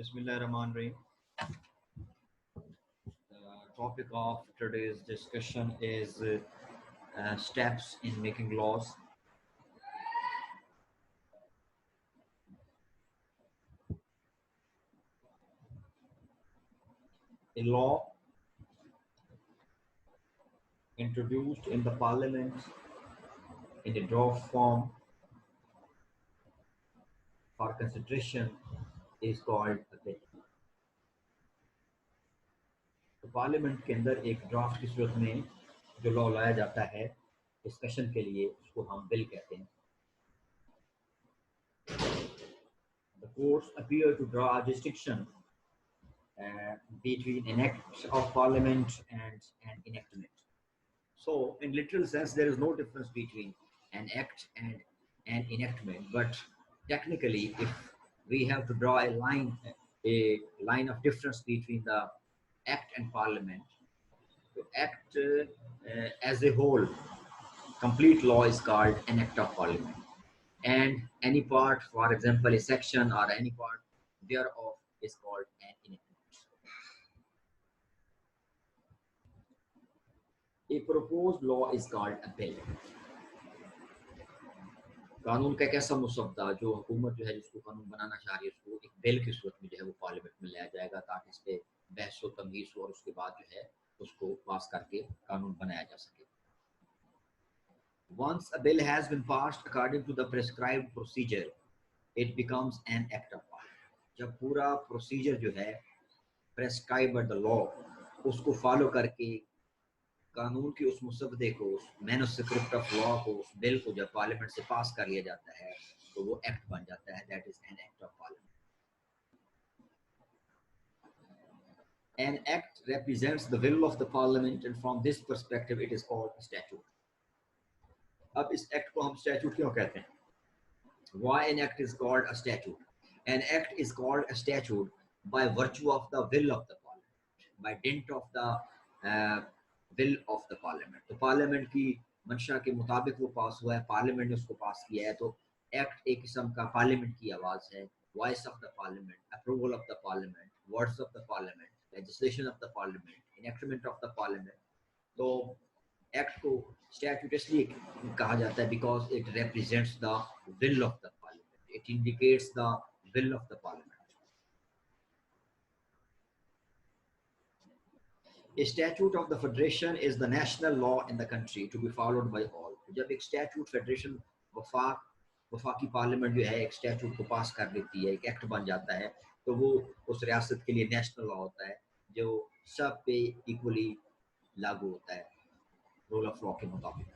Bismillahirrahmanirrahim. The topic of today's discussion is steps in making laws. A law introduced in the parliament in a draft form for consideration is called a bill. तो parliament के अंदर एक draft की सूरत में जो law लाया जाता है डिस्कशन के लिए उसको हम बिल कहते हैं. The courts appear to draw a distinction between an act of parliament and an enactment. So, in literal sense, there is no difference between an act and an enactment. But technically, if we have to draw a line of difference between the act and parliament, the act as a whole, complete law is called an act of parliament. And any part, for example, a section or any part thereof is called an enactment. A proposed law is called a bill. कानून का एक ऐसा मुसद्दा जो हुकूमत जो है जिसको कानून बनाना चाह रही है उसको एक बिल की सूरत में जो है वो पार्लियामेंट में लाया जाएगा ताकि इस पे बहस व तमहीज़ हो और उसके बाद जो है उसको पास करके कानून बनाया जा सके. Once a bill has been passed according to the prescribed procedure, it becomes an act of parliament. जब पूरा प्रोसीजर जो है prescribed by the law उसको फॉलो करके कानून की उस मुसद्दे को, उस मैन्युस्क्रिप्ट ऑफ लॉ को, उस बिल को जब पार्लियामेंट से पास कर लिया जाता है तो वो एक्ट बन जाता है. That is an act of parliament. An act represents the will of the parliament and from this perspective it is called a statute. अब इस एक्ट को हम स्टैट्यूट क्यों कहते हैं? Why an act is called a statute? An act is called a statute by virtue of the will of the parliament, by dint of the will of the parliament. तो parliament की मंशा के मुताबिक वो पास हुआ है, पार्लियामेंट ने उसको पास किया है, तो एक्ट एक किस्म का पार्लियामेंट की आवाज़ है. Voice of the parliament, approval of the parliament, words of the parliament, legislation of the parliament, enactment of the parliament. तो एक्ट को स्टैट्यूट इसलिए कहा जाता है because it represents the will of the parliament, it indicates the will of the parliament. A statute of the federation is the national law in the country to be followed by all. जब एक statute federation वफाकी parliament जो है एक statute को पास कर देती है, एक एक्ट बन जाता है, तो वो उस रियासत के लिए नेशनल लॉ होता है जो सब पे इक्वली लागू होता है रूल ऑफ लॉ के मुताबिक.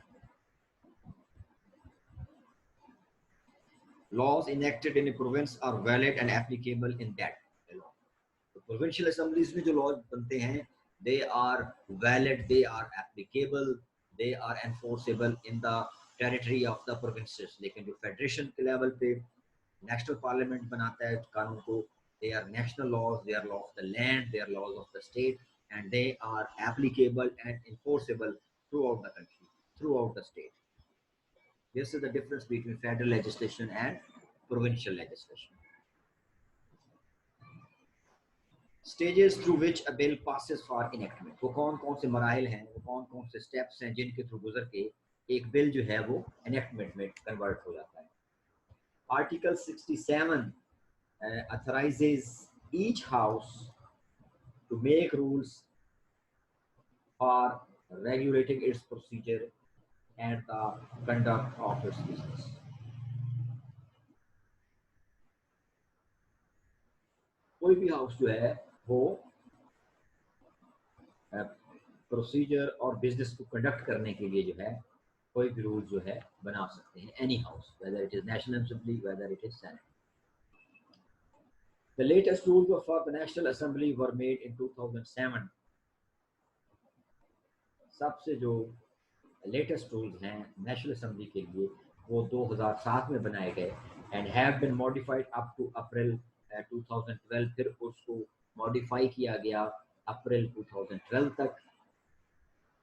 Laws enacted in a province are valid and applicable in that law. तो प्रोविंशियल असेंबलीज में जो लॉज बनते हैं they are valid, they are applicable, they are enforceable in the territory of the provinces. लेकिन जो federation के level पे national parliament बनाता है कानून को, they are national laws, they are law of the land, they are laws of the state, and they are applicable and enforceable throughout the country, throughout the state. This is the difference between federal legislation and provincial legislation. Stages through which a bill passes for enactment. वो कौन-कौन से मराहिल हैं, वो कौन-कौन से steps हैं जिनके through गुजर के एक बिल जो है वो enactment में कन्वर्ट हो जाता है. Article 67 authorizes each house to make rules for regulating its procedure and the conduct of its business. कोई भी हाउस जो है वो प्रोसीजर और बिजनेस को कंडक्ट करने के लिए जो है कोई भी रूल जो है बना सकते हैं. Any house, whether it is National Assembly, whether it is Senate. The latest rules for the National Assembly were made in 2007. सबसे जो लेटेस्ट रूल्स हैं नेशनल असेंबली के लिए वो 2007 में बनाए गए and have been modified up to April 2012. फिर उसको मॉडिफाई किया गया अप्रैल 2012 तक.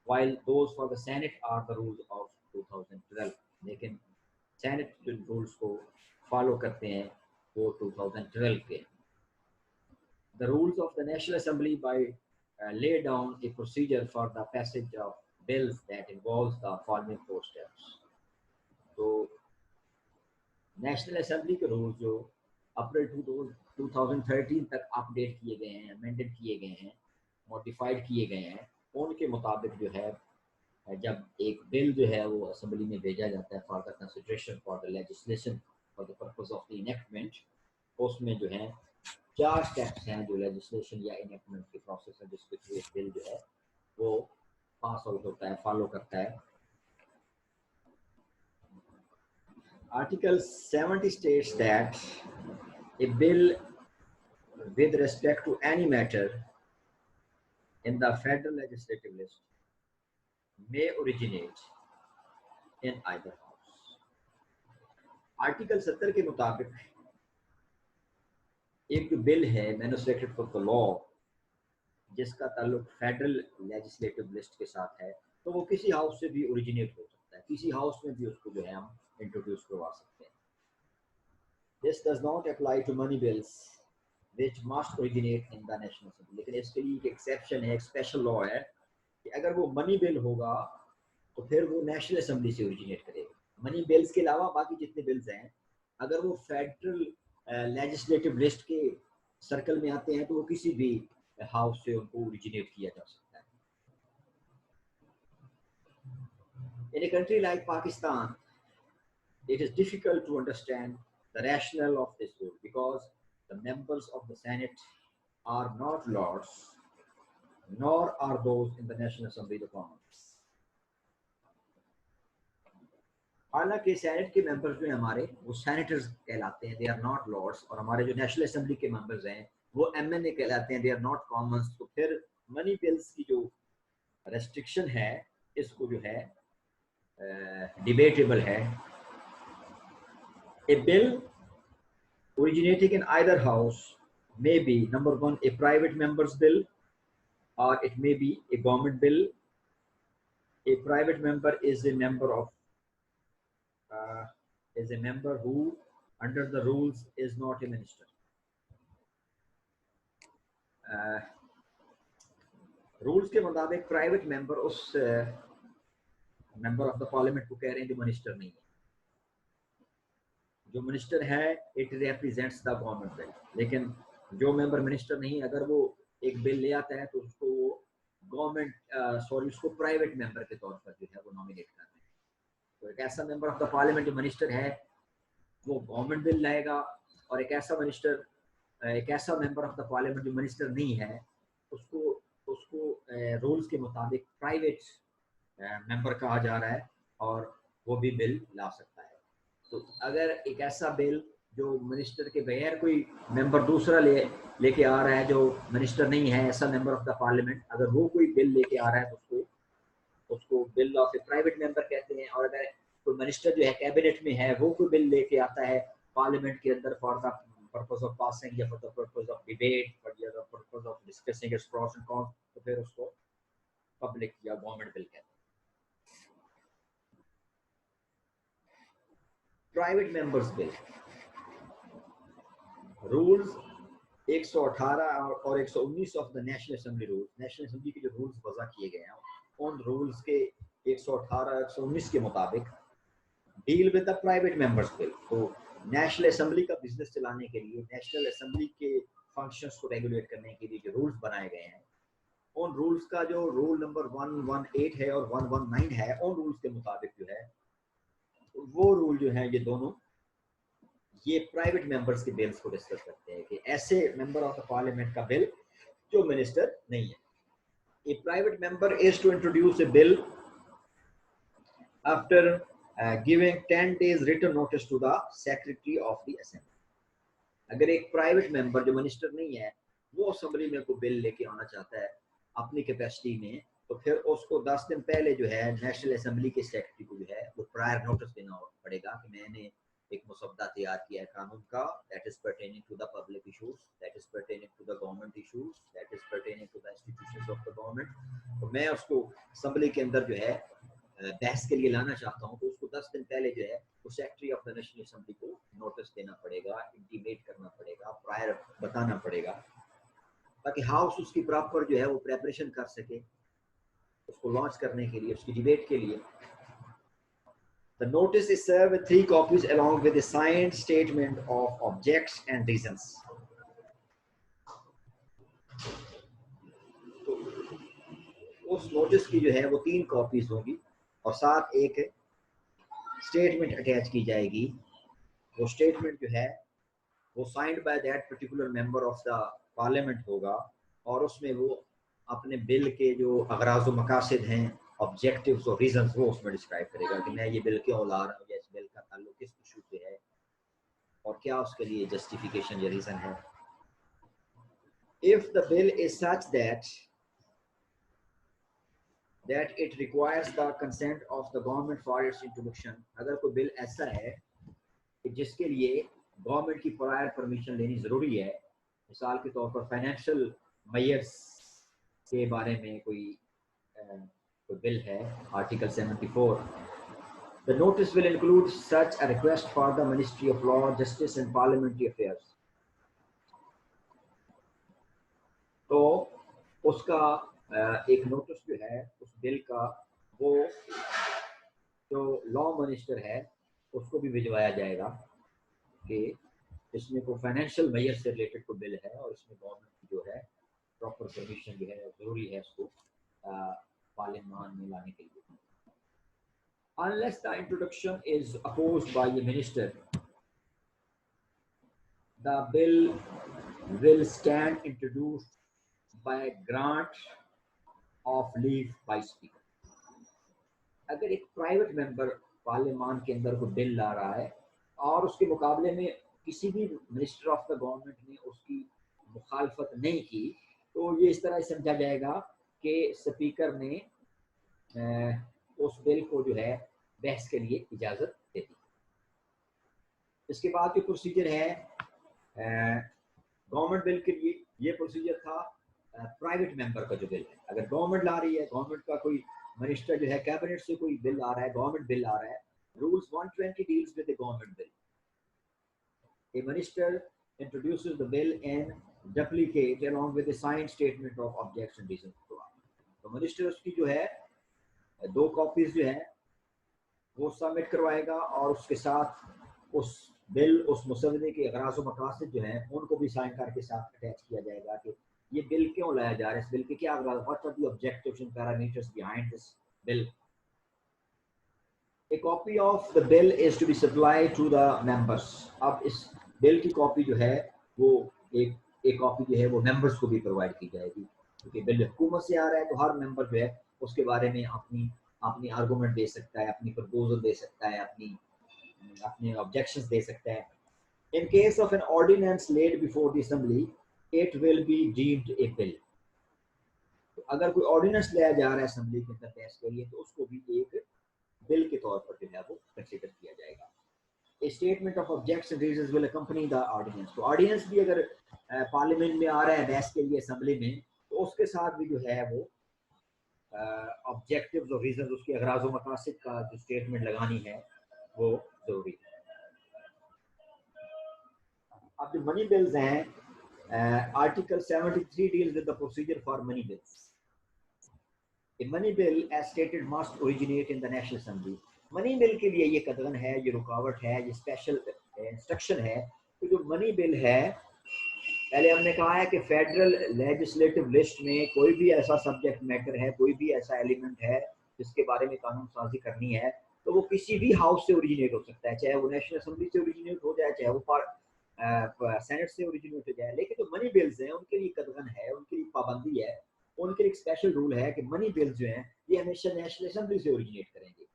while those for the Senate are the rules of 2012. लेकिन Senate जो रूल्स को फॉलो करते हैं वो 2012 के. The rules of the National Assembly by lay down a procedure for the passage of bills that involves the following four steps. तो national Assembly के rule जो अप्रैल 2013 तक अपडेट किए गए हैं, अमेंडेड किए गए हैं, मॉडिफाइड किए गए हैं, उनके मुताबिक जो है जब एक बिल जो है वो असेंबली में भेजा जाता है for the consideration for the legislation for the purpose of the enactment, उसमें जो है 4 स्टेप्स हैं जो लेजिस्लेशन या इनेक्टमेंट के प्रोसेस है जिसके थ्रू एक बिल जो है वो पास आउट होता है, फॉलो करता है. Article 70 states that a bill with respect to any matter in the federal legislative list may originate in either house. Article 70 के मुताबिक एक जो बिल है मैन्युफैक्चर्ड ऑफ द लॉ जिसका ताल्लुक फेडरल लेजिस्लेटिव लिस्ट के साथ है, तो वो किसी हाउस से भी ओरिजिनेट हो सकता है, किसी हाउस में भी उसको जो है हम इंट्रोड्यूस करवा सकते हैं. This does not apply to money bills which must originate in the national assembly. लेकिन इसके लिए एक एक्सेप्शन है, एक स्पेशल लॉ है कि अगर वो मनी बिल होगा तो फिर वो नेशनल असेंबली से ओरिजिनेट करेगा. मनी बिल्स के अलावा बाकी जितने बिल्स हैं अगर वो फेडरल लेजिस्लेटिव लिस्ट के सर्कल में आते हैं तो वो किसी भी हाउस से उनको ओरिजिनेट किया जा सकता है. In a country like Pakistan, it is difficult to understand the rationale of this rule because the members of the Senate are not lords, nor are those in the National Assembly the commons. हालांकि senate के members जो हैं हमारे वो senators कहलाते हैं, they are not Lord's, और हमारे जो नेशनल असेंबली के मेंबर्स हैं वो एमएनए कहलाते हैं, दे आर नॉट कॉमन्स. तो फिर मनी बिल्स की जो रेस्ट्रिक्शन है इसको जो है डिबेटेबल है. A bill originating in either house may be number one a private member's bill or it may be a government bill. A private member is a member who under the rules is not a minister. Rules के मुताबिक private member उस member of the parliament को कह रहे हैं जो minister नहीं है. जो मिनिस्टर है it represents the government bill, लेकिन जो मेंबर मिनिस्टर नहीं अगर वो एक बिल ले आता है तो उसको वो गवर्नमेंट उसको प्राइवेट मेंबर के तौर पर जो है वो नॉमिनेट कर रहे हैं. तो एक ऐसा मेंबर ऑफ द पार्लियामेंट जो मिनिस्टर है वो गवर्नमेंट बिल लाएगा, और एक ऐसा मेंबर ऑफ द पार्लियामेंट जो मिनिस्टर नहीं है उसको रूल्स के मुताबिक प्राइवेट मेंबर कहा जा रहा है और वो भी बिल ला सकता है. तो अगर एक ऐसा बिल जो मिनिस्टर के बगैर कोई मेंबर दूसरा लेके आ रहा है जो मिनिस्टर नहीं है, ऐसा मेंबर ऑफ द पार्लियामेंट, अगर वो कोई बिल लेके आ रहा है तो उसको bill of A private member कहते हैं. और अगर कोई मिनिस्टर जो है कैबिनेट में है वो कोई बिल लेके आता है पार्लियामेंट के अंदर for the purpose of passing या for the purpose of debate for the purpose of discussing its pros and cons, तो फिर उसको पब्लिक या गवर्नमेंट बिल कहते हैं. प्राइवेट मेंबर्स बिल रूल्स 118 और 119 of the National assembly rules, national Assembly के जो रूल्स वज़ा किए गए हैं उन रूल्स के 118 119 के मुताबिक deal with the private members bill. तो नेशनल असेंबली का बिजनेस चलाने के लिए, नेशनल असेंबली के फंक्शंस को रेगुलेट करने के लिए जो रूल्स बनाए गए हैं उन रूल्स का जो रूल नंबर 118 है और 119 है उन रूल्स के मुताबिक जो है वो रूल जो है ये प्राइवेट मेंबर्स के बिल्स को डिस्कस करते हैं कि ऐसे मेंबर ऑफ द पार्लियामेंट का बिल जो मिनिस्टर नहीं है. A private member is to introduce a bill after giving 10 days written notice to the secretary of the assembly. अगर एक प्राइवेट मेंबर जो मिनिस्टर नहीं है वो असेंबली में कोई बिल लेके आना चाहता है अपनी कैपेसिटी में, तो फिर उसको 10 दिन पहले जो है नेशनल असेंबली के सेक्रेटरी को जो है वो प्रायर नोटिस देना पड़ेगा कि मैंने एक मुसद्दा तैयार किया है कानून का, that is pertaining to the public issues, that is pertaining to the government issues, that is pertaining to the institutions of the government. तो मैं उसको असेंबली के अंदर जो है बहस के लिए लाना चाहता हूँ, तो उसको 10 दिन पहले जो है वो secretary of the National assembly को नोटिस देना पड़ेगा, इंटीमेट करना पड़ेगा, प्रायर बताना पड़ेगा. ताकि हाउस उसकी प्रॉपर जो है वो प्रेपरेशन कर सके उसको लॉन्च करने के लिए, उसकी डिबेट के लिए। The notice is served with 3 copies along with a signed statement of objects and reasons. तो उस नोटिस की जो है वो 3 कॉपीज होंगी और साथ एक स्टेटमेंट अटैच की जाएगी। वो स्टेटमेंट जो है वो signed by that particular member of the parliament होगा और उसमें वो अपने बिल के जो अगराज व मकासद हैं, ऑब्जेक्टिव्स और रीजंस वो उसमें डिस्क्राइब करेगा कि मैं ये बिल क्यों ला रहा हूँ या इस बिल का ताल्लुक किस इशू से है और क्या उसके लिए जस्टिफिकेशन या रीजन है। If the bill is such that it requires the consent of the government for its introduction, अगर कोई बिल ऐसा है कि जिसके लिए गवर्नमेंट की प्रायर परमिशन लेनी जरूरी है, मिसाल के तौर पर फाइनेंशियल मेजर्स के बारे में कोई बिल है, article 74, the notice will include such a request for the Ministry of Law, Justice and Parliamentary Affairs. तो उसका एक नोटिस जो है उस बिल का वो जो लॉ मिनिस्टर है उसको भी भिजवाया जाएगा कि इसमें कोई फाइनेंशियल मेजर से रिलेटेड कोई बिल है और इसमें गवर्नमेंट की जो है प्रॉपर परमिशन जो है जरूरी है उसको पार्लियामेंट में लाने के लिए। Unless the introduction is opposed by a minister, the bill will stand introduced by grant of leave by speaker. अगर एक प्राइवेट मेंबर पार्लियामेंट के अंदर कोई बिल ला रहा है और उसके मुकाबले में किसी भी मिनिस्टर ऑफ द गवर्नमेंट ने उसकी मुखालफत नहीं की, तो ये इस तरह समझा जाएगा कि स्पीकर ने उस बिल को जो है बहस के लिए इजाज़त दे दी। इसके बाद जो प्रोसीजर है गवर्नमेंट बिल के लिए, ये प्रोसीजर था प्राइवेट मेंबर का जो बिल है। अगर गवर्नमेंट ला रही है, गवर्नमेंट का कोई मिनिस्टर जो है कैबिनेट से कोई बिल आ रहा है, गवर्नमेंट बिल आ रहा है, rules 120 deals with the government bill. A minister introduces the bill and duplicate along with a signed statement of objects and reasons. तो मिनिस्टर उसकी जो है 2 कॉपीज जो है वो सबमिट करवाएगा और उसके साथ उस बिल, उस मुसवदे के अगराज व मकासद जो हैं उनको भी साइन करके साथ अटैच किया जाएगा कि ये बिल क्यों लाया जा रहा है, इस बिल के क्या अगराज, what are the objectives and parameters behind this bill. A copy of the bill is to be supplied to the members. अब इस बिल की कॉपी जो है वो एक कॉपी जो है वो मेंबर्स को भी प्रोवाइड की जाएगी, क्योंकि बिल हुकूमत से आ रहा है तो हर मेंबर जो है उसके बारे में अपनी आर्गूमेंट दे सकता है, अपनी प्रपोजल दे सकता है, अपने ऑब्जेक्शंस दे सकता है। In case of an ordinance laid before the assembly, it will be deemed a bill. तो अगर कोई ऑर्डिनेंस लाया जा रहा है असेंबली के अंदर बहस के लिए तो उसको भी एक बिल के तौर पर जो है वो कंसीडर किया जाएगा। A statement of objects and reasons will accompany the ordinance. तो ऑर्डिनेंस भी अगर पार्लियामेंट में आ रहा है बहस के लिए असेंबली में, तो उसके साथ भी जो है वो ऑब्जेक्टिव्स और रीजंस, उसके अगराज व मकासद का जो स्टेटमेंट लगानी है वो जरूरी है। अब जो मनी बिल्स हैं, article 73 deals with the procedure for money bills. A money bill as stated must originate in the National Assembly. Money bill के लिए ये कदगन है, ये रुकावट है, ये स्पेशल इंस्ट्रक्शन है कि जो मनी बिल है, पहले हमने कहा है कि फेडरल लेजिस्लेटिव लिस्ट में कोई भी ऐसा सब्जेक्ट मैटर है, कोई भी ऐसा एलिमेंट है जिसके बारे में कानून साजी करनी है, तो वो किसी भी हाउस से ओरिजिनेट हो सकता है, चाहे वो नेशनल असेंबली से ओरिजिनेट हो जाए, चाहे वो सेनेट से ओरिजिनेट हो जाए। लेकिन जो मनी बिल्स हैं उनके लिए कदगन है, उनके लिए पाबंदी है, उनके लिए एक स्पेशल रूल है कि मनी बिल्स जो हैं ये हमेशा नेशनल असेंबली से ओरिजिनेट करेंगे।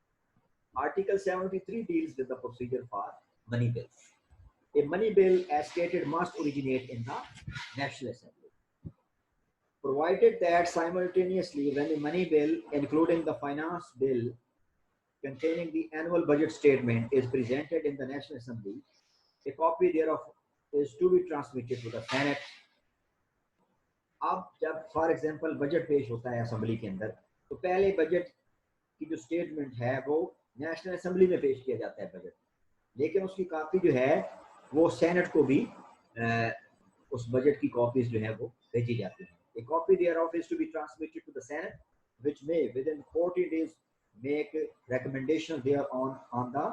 Article 73 deals with the procedure for money bills. A money bill as stated must originate in the National Assembly, provided that simultaneously when a money bill including the finance bill containing the annual budget statement is presented in the National Assembly, a copy thereof is to be transmitted to the Senate. अब जब for example budget पेश होता है assembly के अंदर, तो पहले budget की जो स्टेटमेंट है वो नेशनल असेंबली में पेश किया जाता है बजट, लेकिन उसकी कॉपी जो है वो सेनेट को भी उस बजट की कॉपीज जो है वो भेजी जाती हैं. A copy thereof is to be transmitted to the Senate, which may within 40 days make recommendation thereon on the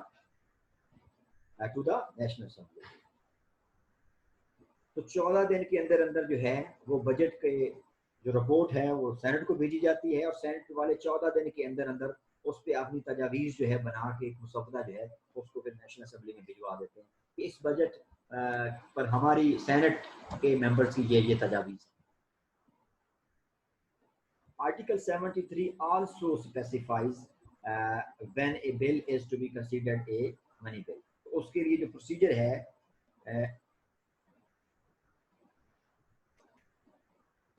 to the National Assembly. तो 14 दिन के अंदर अंदर जो है वो बजट के जो रिपोर्ट है वो सेनेट को भेजी जाती है और सेनेट वाले 14 दिन के अंदर अंदर उस पर अपनी तजावीज़ जो है बना के एक मुसवदा जो है उसको फिर नेशनल असेंबली में भिजवा देते हैं कि इस बजट पर हमारी सेनेट के मेंबर्स की ये तजावीज़. Article 73 also specifies when a bill is to be considered a money bill. उसके लिए जो प्रोसीजर है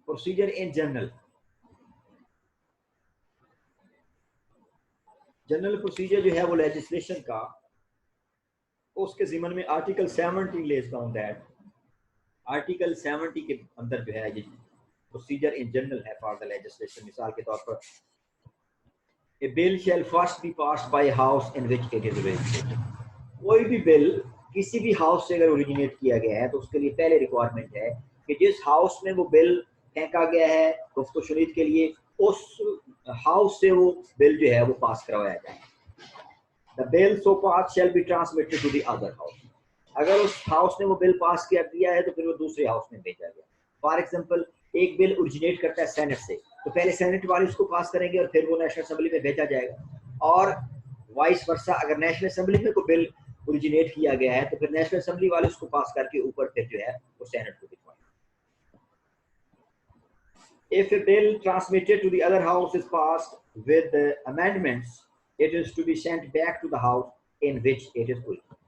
प्रोसीजर इन जनरल प्रोसीजर जो है वो लेजिस्लेशन का उसके ज़िमन में article 70 lays down that article 70 के अंदर जो है ये प्रोसीजर इन जनरल है फॉर द लेजिस्लेशन. मिसाल के तौर पर a bill shall first be passed by house in which it is originated. कोई भी बिल किसी भी हाउस से अगर ओरिजिनेट किया गया है तो उसके लिए पहले रिक्वायरमेंट है कि जिस हाउस में वो बिल फेंका गया है गुफ्तगू शुनीद के लिए उस हाउस से वो बिल जो है वो पास करवाया जाए. The bill so passed shall be transmitted to the other house. अगर उस हाउस ने वो बिल पास किया है तो फिर वो दूसरे हाउस में भेजा गया. फॉर एग्जाम्पल एक बिल ओरिजिनेट करता है सेनेट से तो पहले सेनेट वाले उसको पास करेंगे और फिर वो नेशनल असेंबली में भेजा जाएगा और वाइस वर्सा अगर नेशनल असेंबली में कोई बिल ओरिजिनेट किया गया है तो फिर नेशनल असेंबली वाले उसको पास करके ऊपर फिर जो है वो सेनेट को भिजवाएंगे. If a bill transmitted to the other house is passed with amendments, it is to be sent back to the house in which it is originated.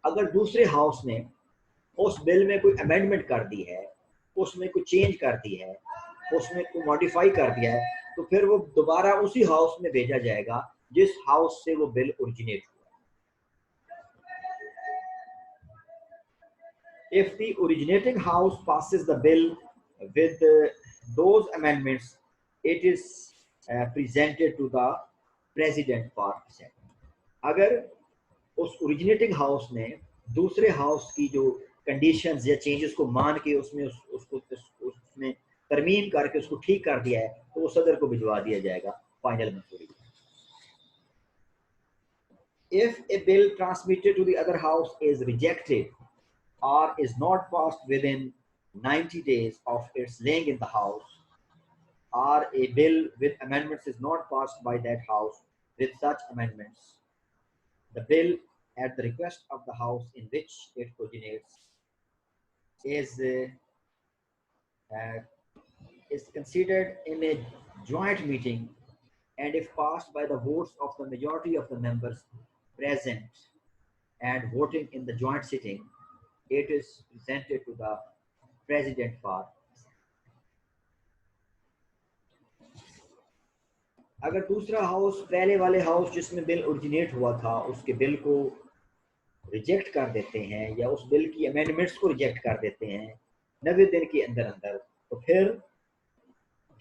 अगर दूसरे हाउस ने उस बिल में कोई अमेंडमेंट कर दी है उसमें कोई चेंज कर दी है उसमें कोई मॉडिफाई कर दिया है तो फिर वो दोबारा उसी हाउस में भेजा जाएगा जिस हाउस से वो बिल ओरिजिनेट हुआ. If the originating house passes the bill with those amendments, it is presented to the president for assent. अगर उस originating house ने दूसरे हाउस की जो कंडीशंस या चेंजेस को मान के उसमें उसमें तरमीम करके उसको ठीक कर दिया है तो वो सदर को भिजवा दिया जाएगा फाइनल मंजूरी. If a bill transmitted to the other house is rejected or is not passed within 90 days of its laying in the house, or a bill with amendments is not passed by that house with such amendments, the bill at the request of the house in which it originates is considered in a joint meeting, and if passed by the votes of the majority of the members present and voting in the joint sitting, it is presented to the president for. अगर दूसरा house पहले वाले house जिसमें bill originate हुआ था उसके bill को reject कर देते हैं या उस बिल की अमेंडमेंट्स को रिजेक्ट कर देते हैं 90 दिन के अंदर अंदर तो फिर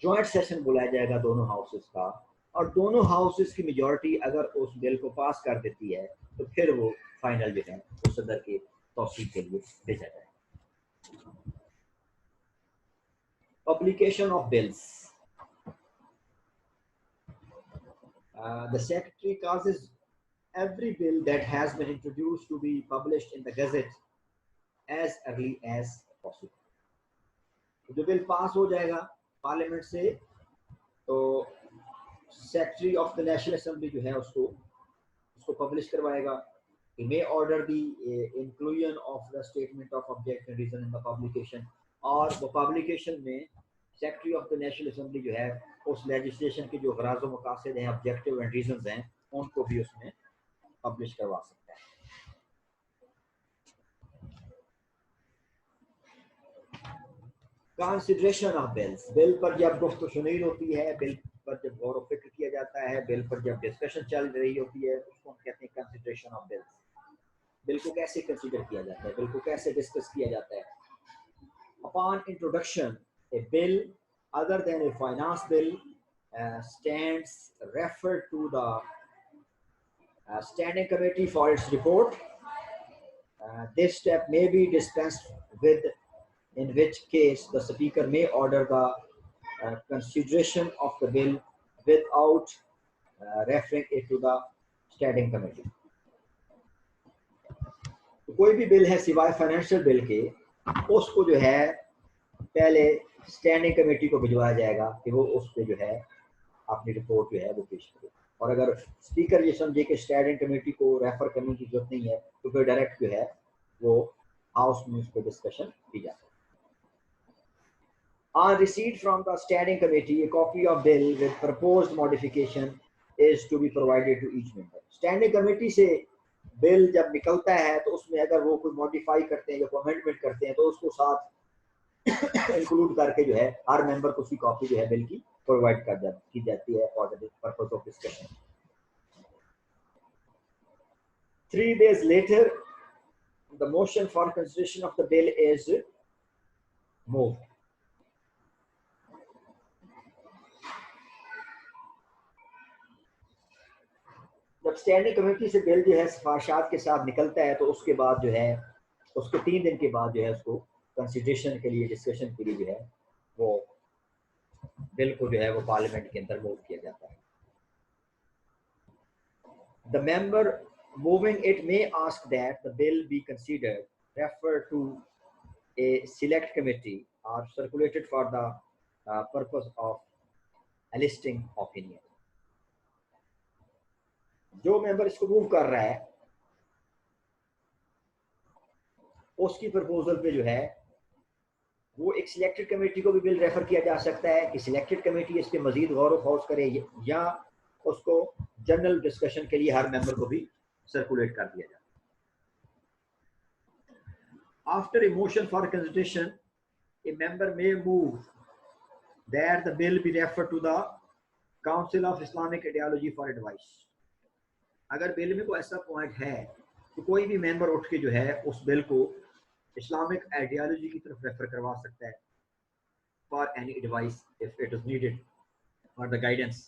जॉइंट सेशन बुलाया जाएगा दोनों हाउसेस का और दोनों हाउसेस की मेजॉरिटी अगर उस बिल को पास कर देती है तो फिर वो फाइनल जो है वो सदर के तौसीक के लिए भेजा जाएगा. Publication of bills. The secretary causes every bill that has been introduced to be published in the Gazette as early as possible. जो बिल पास हो जाएगा पार्लियामेंट से तो secretary of the National assembly जो है उसको पब्लिश करवाएगा. He may order the inclusion of the statement of objection reason in the publication और वो पब्लिकेशन में secretary of the National assembly जो है उस लेजिस्लेशन के जो गराज व मकासद हैं ऑब्जेक्टिव एंड रीजंस हैं उनको भी उसमें पब्लिश करवा सकता है. Consideration of bills. बिल पर जब गुफ्तगू शुनीद होती है बिल पर जब गौर व फिक्र किया जाता है बिल पर जब डिस्कशन चल रही होती है उसको हम कहते हैं कंसिडरेशन ऑफ बिल्स. बिल को कैसे कंसीडर किया जाता है बिल को कैसे डिस्कस किया जाता है. Upon introduction a bill other than a finance bill stands referred to the standing committee for its report. This step may be dispensed with in which case the speaker may order the consideration of the bill without referring it to the standing committee. तो कोई भी bill है सिवाय financial bill के, उसको जो है पहले स्टैंडिंग कमेटी को भिजवाया जाएगा कि वो उस पे जो है अपनी रिपोर्ट जो है वो पेश करे। और अगर स्पीकर ये समझे कि स्टैंडिंग कमेटी को रेफर करने की जरूरत नहीं है तो फिर डायरेक्ट जो है वो हाउस में उस पर डिस्कशन की जाती है। On receipt from the standing committee, a copy of bill with proposed modification is to be provided to each member. Standing committee से बिल जब निकलता है तो उसमें अगर वो कोई मॉडिफाई करते हैं या अमेंडमेंट करते हैं तो उसको साथ इंक्लूड करके जो है हर मेंबर को उसकी कॉपी जो है बिल की प्रोवाइड की जाती है for the purpose of discussion. 3 days later, the motion for consideration of the bill is moved. जब स्टैंडिंग कमेटी से बिल जो है सिफारिशात के साथ निकलता है तो उसके बाद जो है उसके 3 दिन के बाद जो है उसको कंसिडरेशन के लिए डिस्कशन के लिए जो है वो बिल को जो है वो पार्लियामेंट के अंदर मूव किया जाता है। The member moving it may ask that the bill be considered, referred to a select committee or circulated for the purpose of eliciting opinion. जो मेंबर इसको मूव कर रहा है उसकी प्रपोजल पे जो है वो एक सिलेक्टेड कमेटी को भी बिल रेफर किया जा सकता है कि सिलेक्टेड कमेटी इस पे मजीद गौर फौज करे या उसको जनरल डिस्कशन के लिए हर मेंबर को भी सर्कुलेट कर दिया जाए। After a motion for consideration, a member may move that the bill be referred to the Council of Islamic Ideology for advice. अगर बिल में कोई ऐसा पॉइंट है तो कोई भी मेंबर उठ के जो है उस बिल को इस्लामिक आइडियोलॉजी की तरफ रेफर करवा सकता है for any advice if it is needed for the guidance.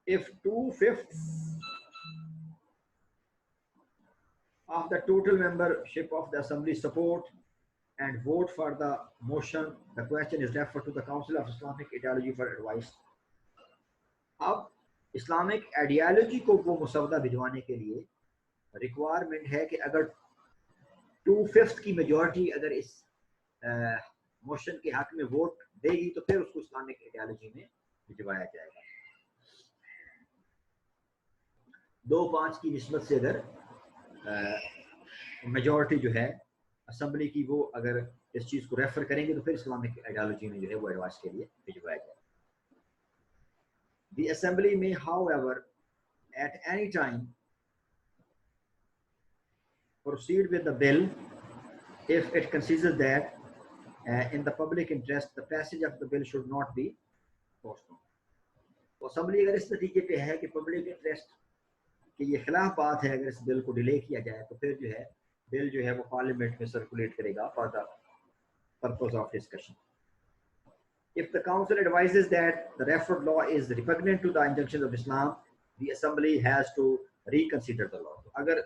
If 2/5 of the total membership of the assembly support and vote for the motion, the question is referred to the Council of Islamic Ideology for advice. अब Islamic ideology को वो मुसवदा भिजवाने के लिए requirement है कि अगर 2/5 की मेजॉरिटी अगर इस मोशन के हक में वोट देगी तो फिर उसको इस्लामिक आइडियोलॉजी में भिजवाया जाएगा। 2/5 की निस्बत से अगर मेजॉरिटी जो है असेंबली की वो अगर इस चीज को रेफर करेंगे तो फिर इस्लामिक आइडियोलॉजी में जो है वो एडवाइस के लिए भिजवाया जाएगा। The assembly may, however, at any time proceed with the bill if it considers that in the public interest the passage of the bill should not be postponed. तो assembly अगर इस तरीके पे है कि पब्लिक इंटरेस्ट के ये खिलाफ बात है अगर इस बिल को डिले किया जाए तो फिर जो है बिल जो है वो पार्लियामेंट में सर्कुलेट करेगा for the purpose of discussion. If the council advises that the referred law is repugnant to the injunctions of Islam, the assembly has to reconsider the law. अगर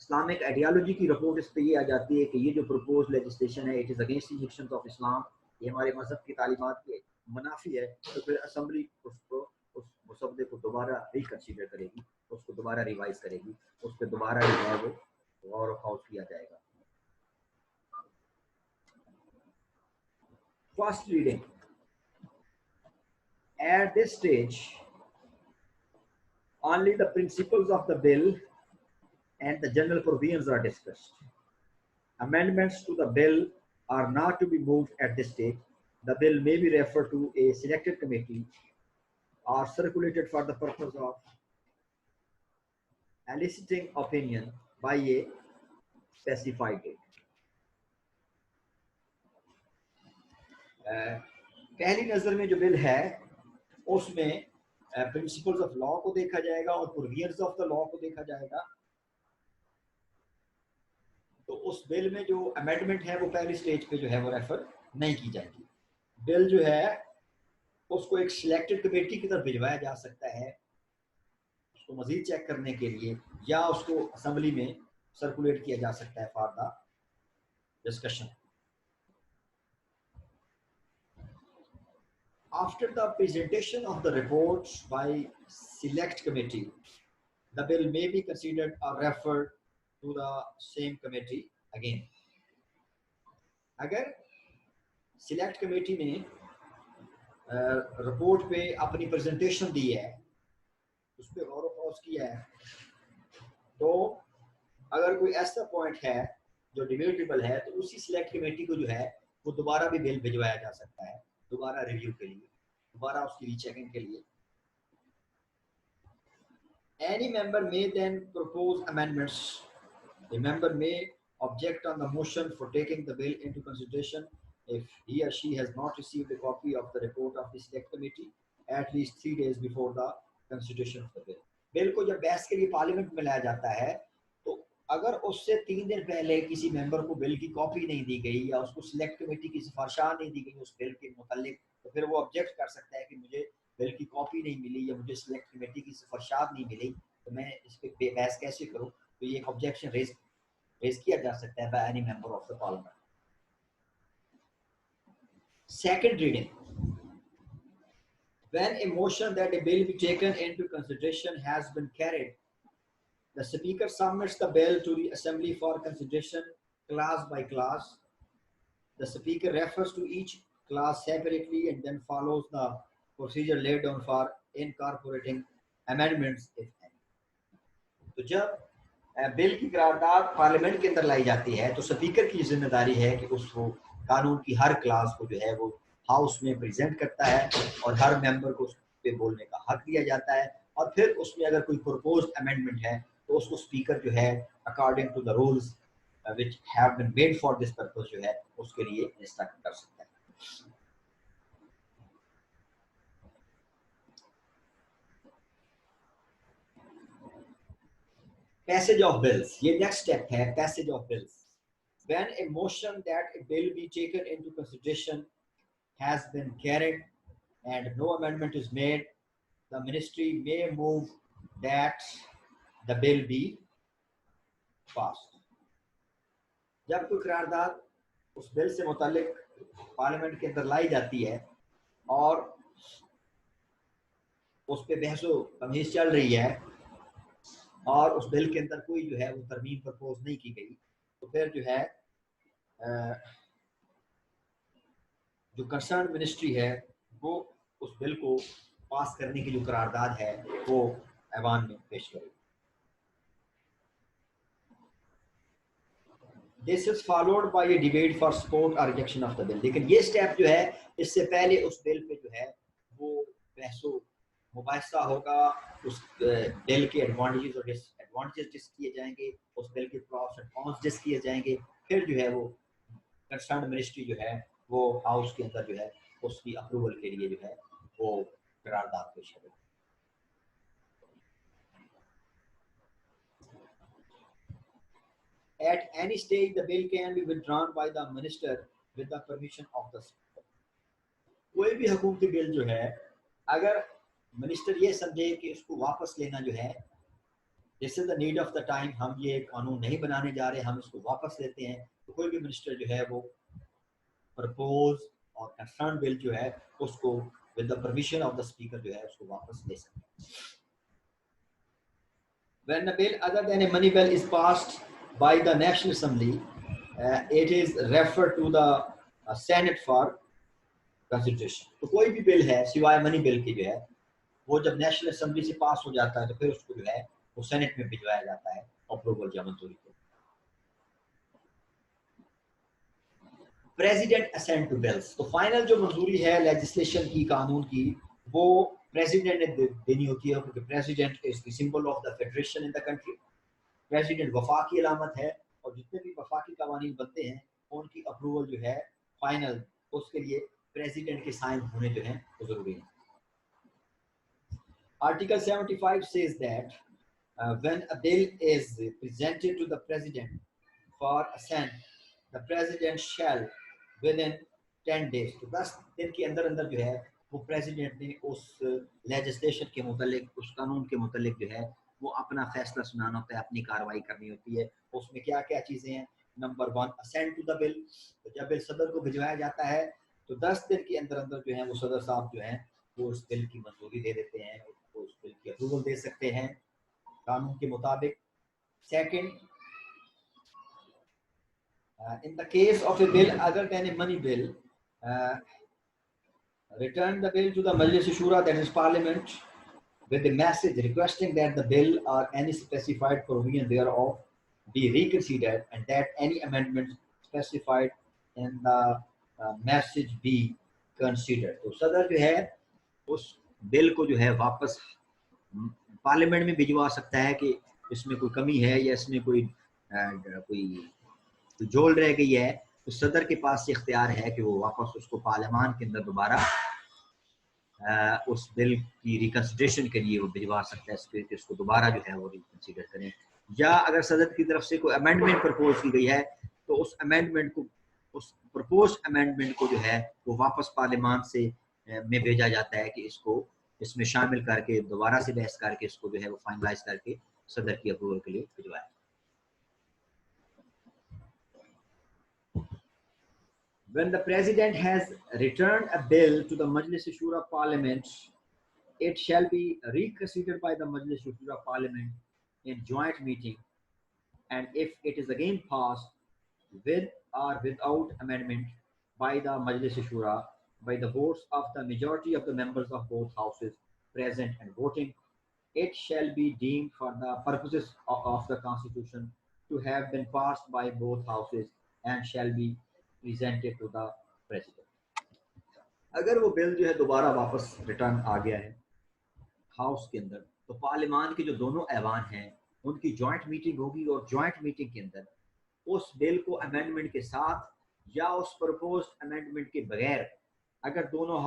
इस्लामिक आइडियोलॉजी की report इस पे ये आ जाती है कि ये जो प्रपोज लेजिस्लेशन है it is against the injunctions of Islam, ये हमारे मजहब की तालीमात के मुनाफी है, तो फिर असेंबली उसको उस मुसवदे को दोबारा रिकंसीडर करेगी, उसको दोबारा रिवाइज करेगी, उस पर दोबारा जो है वो गौर व फौज किया जाएगा। First reading. At this stage, only the principles of the bill and the general provisions are discussed. Amendments to the bill are not to be moved at this stage. The bill may be referred to a selected committee or circulated for the purpose of eliciting opinion by a specified date. पहली नजर में जो bill है उसमें principles of law को देखा जाएगा और प्रोविजंस ऑफ द लॉ को देखा जाएगा। तो उस बिल में जो अमेंडमेंट है वो पहली स्टेज पे जो है वो रेफर नहीं की जाएगी। बिल जो है उसको एक सिलेक्टेड कमेटी की तरफ भिजवाया जा सकता है उसको मजीद चेक करने के लिए, या उसको असेंबली में सर्कुलेट किया जा सकता है for the discussion. After the presentation of the reports by select committee, the bill may be considered or referred to the same committee again. अगर select committee ने रिपोर्ट पे अपनी प्रेजेंटेशन दी है, उस पर गौर फौज किया है, तो अगर कोई ऐसा पॉइंट है जो डिबेटेबल है तो उसी सिलेक्ट कमेटी को जो है वो दोबारा भी बिल भिजवाया जा सकता है, दोबारा रिव्यू के लिए, दोबारा उसकी रीचेकिंग के लिए. Any member may then propose amendments. The member may object on the motion for taking the bill into consideration if he or she has not received a copy of the report of the select committee at least 3 days before the consideration of the bill. Bill को जब बहस के लिए parliament में लाया जाता है तो अगर उससे 3 दिन पहले किसी मेंबर को बिल की कॉपी नहीं दी गई या उसको सिलेक्ट कमेटी की सिफारिशात नहीं दी गई उस बिल के मुतालिक, तो फिर वो ऑब्जेक्ट कर सकता है कि मुझे बिल की कॉपी नहीं मिली या मुझे सिलेक्ट कमेटी की सिफारिशात नहीं मिली, तो मैं इस पे बहस कैसे करूं. तो ये एक ऑब्जेक्शन रेज किया जा सकता है by any member of the parliament. Second reading. When a motion that a bill be taken into consideration has been carried, the speaker submits the bill to the assembly for consideration clause by clause. The speaker refers to each clause separately and then follows the procedure laid down for incorporating amendments if any. तो जब bill की करारदाद parliament के अंदर लाई जाती है तो speaker की जिम्मेदारी है कि उस कानून की हर क्लास को जो है वो हाउस में प्रेजेंट करता है और हर मेंबर को उस पे बोलने का हक दिया जाता है, और फिर उसमें अगर कोई प्रपोज्ड अमेंडमेंट है तो उसको स्पीकर जो है according to the rules which have been made for this purpose जो है उसके लिए इंस्ट्रक्ट कर सकता है. पैसेज ऑफ बिल्स, ये नेक्स्ट स्टेप है. Passage of bills. When a motion that a bill be taken into consideration has been carried and no amendment is made, the ministry may move that the bill be passed. जब कोई करारदाद उस bill से मुतालिक parliament के अंदर लाई जाती है और उस पे बहसो तमहीज चल रही है और उस बिल के अंदर कोई जो है वो तरमीम प्रपोज नहीं की गई, तो फिर जो है जो कंसर्न मिनिस्ट्री है वो उस बिल को पास करने की जो करारदाद है वो ऐवान में पेश करेगी. This is followed by a debate for support or rejection of the bill. लेकिन ये स्टेप जो है इससे पहले उस बिल पे जो है वो बहसो मुबाहिसा होगा, उस बिल के एडवांटेजेस और डिसएडवांटेजेस डिस्कस किए जाएंगे, उस बिल के प्रॉस एंड कॉन्स डिस्कस किए जाएंगे, फिर जो है वो कंसर्न मिनिस्ट्री जो है वो हाउस के अंदर जो है उसकी अप्रूवल के लिए जो है वो करारदाद पेश करेगी. At any stage, the bill can be withdrawn by the minister with the permission of the speaker. कोई भी हुकूमती बिल जो है अगर मिनिस्टर ये समझे कि इसको वापस लेना जो है this is the need of the time, हम ये कानून नहीं बनाने जा रहे, हम इसको वापस लेते हैं, तो कोई भी मिनिस्टर जो है वो प्रपोज और कंसर्न बिल जो है उसको with the permission of the speaker जो है उसको वापस ले सकते हैं. When a bill other than a money bill is passed by the National Assembly, it is referred to the Senate for consideration. तो कोई भी बिल है सिवाय मनी बिल के जो है वो जब नेशनल असेंबली से पास हो जाता है तो फिर उसको जो है वो सेनेट में भिजवाया जाता है अप्रूवल या मंजूरी के. President assent to bills. तो फाइनल जो मंजूरी है लेजिस्लेशन की, कानून की, वो प्रेसिडेंट ने देनी होती है क्योंकि president is the symbol of the federation in the country. President वफाक की अलामत है और जितने भी वफाकी कानून बनते हैं उनकी अप्रूवल जो है फाइनल उसके लिए प्रेसिडेंट के साइन होने जो है वो जरूरी है. Article 75 says that when a bill is presented to the president for assent, the president shall within 10 days, तो 10 दिन के अंदर अंदर जो है वो प्रेसिडेंट ने उस लेजिस्लेशन के मुतालिक, उस कानून के मुतालिक जो है वो अपना फैसला सुनाना होता है, अपनी कार्रवाई करनी होती है. उसमें क्या क्या चीजें हैं number 1 assent to the bill. तो जब बिल सदर को भिजवाया जाता है तो 10 दिन के अंदर अंदर जो है वो सदर साहब जो है वो उस बिल की मंजूरी दे देते हैं, वो उस बिल की अप्रूवल दे सकते हैं कानून के मुताबिक। Second, in the case of a bill other than a money bill, return the bill to the Majlis Shura, that is Parliament, with the message requesting that the bill or any specified provision thereof be reconsidered and that any amendments specified in the message be considered. तो सदर जो है उस bill को जो है वापस parliament में भिजवा सकता है कि इसमें कोई कमी है या इसमें कोई जोड़ रह गई है, तो सदर के पास इख्तियार है कि वो वापस उसको पार्लियामान के अंदर दोबारा उस बिल की रिकंसिडरेशन के लिए वो भिजवा सकता है, कि उसको दोबारा जो है वो रिकंसिडर करें। या अगर सदर की तरफ से कोई अमेंडमेंट प्रपोज की गई है तो उस अमेंडमेंट को, उस प्रपोज अमेंडमेंट को जो है वो वापस पार्लियामान से में भेजा जाता है कि इसको इसमें शामिल करके दोबारा से बहस करके इसको जो है वो फाइनलाइज करके सदर की अप्रूवल के लिए भिजवाया। When the President has returned a bill to the Majlis Shura Parliament, it shall be reconsidered by the Majlis Shura Parliament in joint meeting, and if it is again passed with or without amendment by the Majlis Shura by the votes of the majority of the members of both houses present and voting, it shall be deemed for the purposes of the Constitution to have been passed by both houses and shall be presented to the President. अगर वो bill जो है दोबारा वापस return आ गया है house के अंदर, तो पार्लियामान के जो दोनों ऐवान हैं उनकी जॉइंट मीटिंग होगी और जॉइंट मीटिंग के अंदर उस बिल को अमेंडमेंट के साथ या उस प्रपोज्ड अमेंडमेंट के बगैर अगर दोनों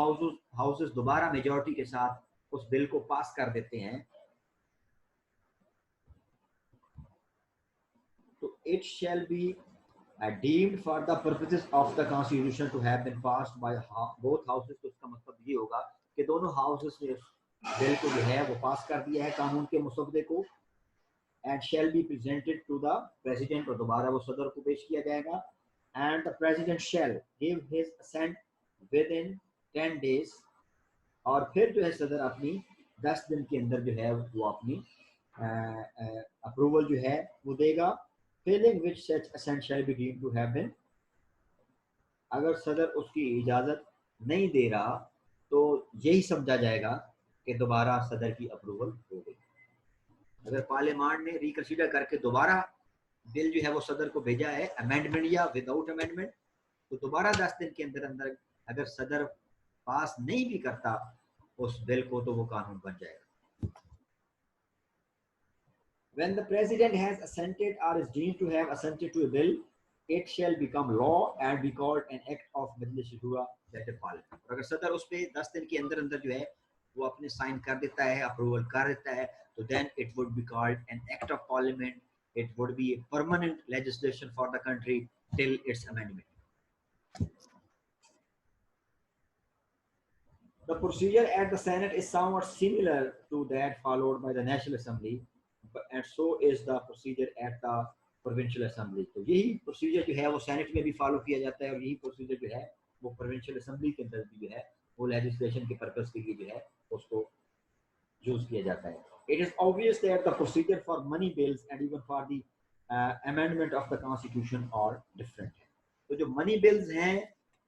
हाउसेस दोबारा मेजॉरिटी के साथ उस बिल को पास कर देते हैं तो it shall be deemed for the purposes of the constitution to have been passed by both houses। तो इसका मतलब ये होगा कि दोनों हाउसेस ने बिल को जो है वो पास कर दिया है कानून के मसौदे को, and shall be presented to the president, और दोबारा वो सदर को पेश किया जाएगा, and the president shall give his assent within 10 days, और फिर जो है सदर अपनी 10 दिन के अंदर जो है वो अपनी अप्रूवल जो है वो देगा, failing which such assent shall be deemed to have been। अगर सदर उसकी इजाजत नहीं दे रहा तो यही समझा जाएगा कि दोबारा सदर की अप्रूवल हो गई। अगर पार्लियामेंट ने रिकंसीडर करके दोबारा बिल जो है वो सदर को भेजा है अमेंडमेंट या विदाउट अमेंडमेंट, तो दोबारा 10 दिन के अंदर अंदर अगर सदर पास नहीं भी करता उस बिल को तो वो कानून बन जाएगा। When the president has assented or is deemed to have assented to a bill, it shall become law and be called an act of Majlis Shura, that is Parliament। और अगर सदर उस पे 10 दिन के अंदर अंदर जो है वो अपने साइन कर देता है, अप्रूवल कर देता है, तो then it would be called an act of Parliament। It would be a permanent legislation for the country till its amendment। The procedure at the Senate is somewhat similar to that followed by the National Assembly, and so is the procedure at the Provincial Assembly। तो यही procedure जो है वो senate में भी follow किया जाता है और यही प्रोसीजर जो है वो प्रोविंशियल असेंबली के अंदर भी जो है वो लेजिस्लेशन के पर्पस के लिए जो है उसको यूज किया जाता है। It is obvious that the procedure for money bills and even for the amendment of the constitution are different। तो जो मनी बिल्स हैं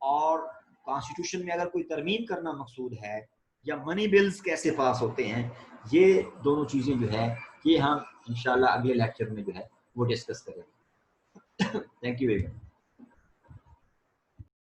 और कॉन्स्टिट्यूशन में अगर कोई तरमीम करना मकसूद है या मनी बिल्स कैसे पास होते हैं, ये दोनों चीजें जो है ये हम इंशाल्लाह अगले लेक्चर में जो है वो डिस्कस करेंगे। Thank you very much.